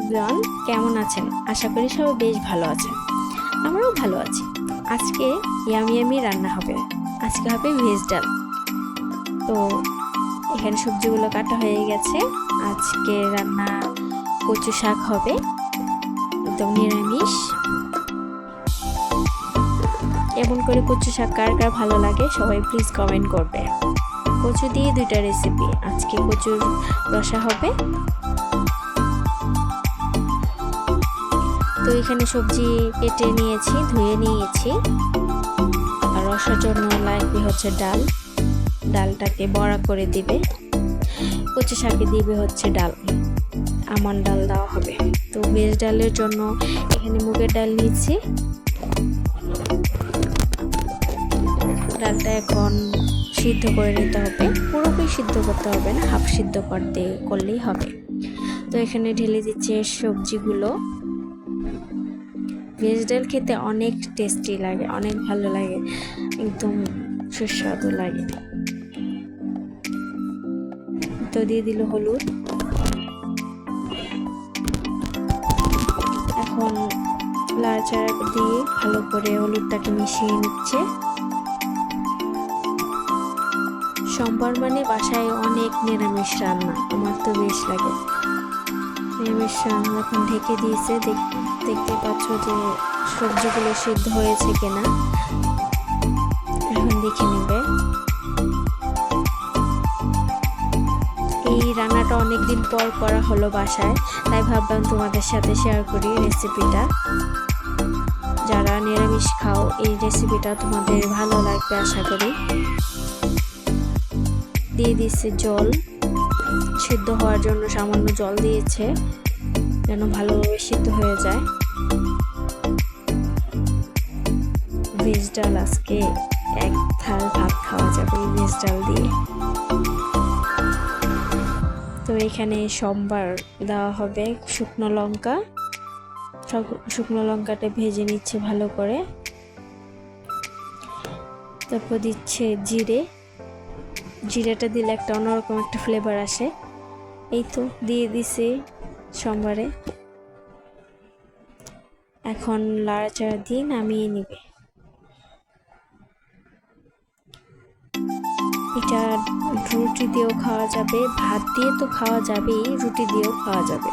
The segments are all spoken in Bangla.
এভরিওয়ান, কেমন আছেন? আশা করি সবাই বেশ ভালো আছেন। আমরাও ভালো আছি। আজকে ইয়ামি রান্না হবে। আজকে হবে ভেজ ডাল। তো এখানে সবজিগুলো কাটা হয়ে গেছে। আজকে রান্না কচু শাক হবে, একদম নিরামিষ। এমন করে কচু শাক কার কার ভালো লাগে সবাই প্লিজ কমেন্ট করবে। কচু দিয়ে দুইটা রেসিপি। আজকে কচুর রসা হবে। তো এখানে সবজি কেটে নিয়েছি, ধুয়ে নিয়েছি। আর রসার জন্য লাগবে হচ্ছে ডাল। ডালটাকে বড়া করে দিবে। কচু শাকে দিবে হচ্ছে ডাল, আমন ডাল দেওয়া হবে। তো ভেজ ডালের জন্য এখানে মুগের ডাল নিয়েছি। ডালটা এখন সিদ্ধ করে নিতে হবে। পুরোপুরি সিদ্ধ করতে হবে না, হাফ সিদ্ধ করলেই হবে। তো এখানে ঢেলে দিচ্ছে সবজিগুলো। ভেজ ডাল খেতে অনেক টেস্টি লাগে, অনেক ভালো লাগে, একদম সুস্বাদু লাগে। তো দিয়ে দিল হলুদ। এখন নাড়াচাড়া দিয়ে ভালো করে হলুদটাকে মিশিয়ে নিচ্ছে। সোমবার মানে বাসায় অনেক নিরামিষ রান্না, আমার তো বেশ লাগে। নিরামিষ রান্না এখন ঢেকে দিয়েছে। দেখতে পাচ্ছ যে সবজিগুলো সিদ্ধ হয়েছে কিনা, এখন দেখে নেবে। এই রান্নাটা অনেকদিন পর করা হলো বাসায়, তাই ভাবলাম তোমাদের সাথে শেয়ার করি রেসিপিটা। যারা নিরামিষ খাও এই রেসিপিটা তোমাদের ভালো লাগবে আশা করি। দিয়ে দিচ্ছে জল, সিদ্ধ হওয়ার জন্য সামান্য জল দিয়েছে যেন ভালোভাবে সিদ্ধ হয়ে যায়। ভেজ ডাল আজকে এক থাল ভাত খাওয়া যাবে এই ভেজ ডাল দিয়ে। তো এখানে সোমবার দেওয়া হবে শুকনো লঙ্কা। শুকনো লঙ্কাটা ভেজে নিচ্ছে ভালো করে। তারপর দিচ্ছে জিরে। জিরেটা দিলে একটা অন্যরকম একটা ফ্লেভার আসে। এই তো দিয়ে দিছে সোমবারে। এখন নাড়াচাড়া দিয়ে নামিয়ে নিবে। এটা রুটি দিয়েও খাওয়া যাবে, ভাত দিয়ে তো খাওয়া যাবেই, রুটি দিয়েও খাওয়া যাবে।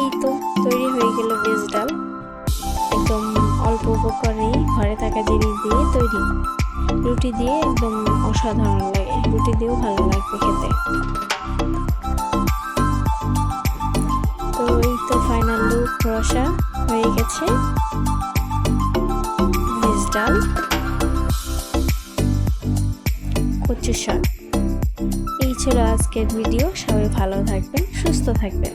এই তো তৈরি হয়ে গেল ভেজ ডাল। একদম অল্প উপকরণে ঘরে থাকা জিনিস দিয়ে তৈরি। রুটি দিয়ে একদম অসাধারণ লাগে, রুটি দিয়েও ভালো লাগবে খেতে। তো এই তো ফাইনাল লুক, রসা হয়ে গেছে ভেজ ডাল, কচু শাক। এই ছিল আজকের ভিডিও। সবাই ভালো থাকবেন, সুস্থ থাকবেন।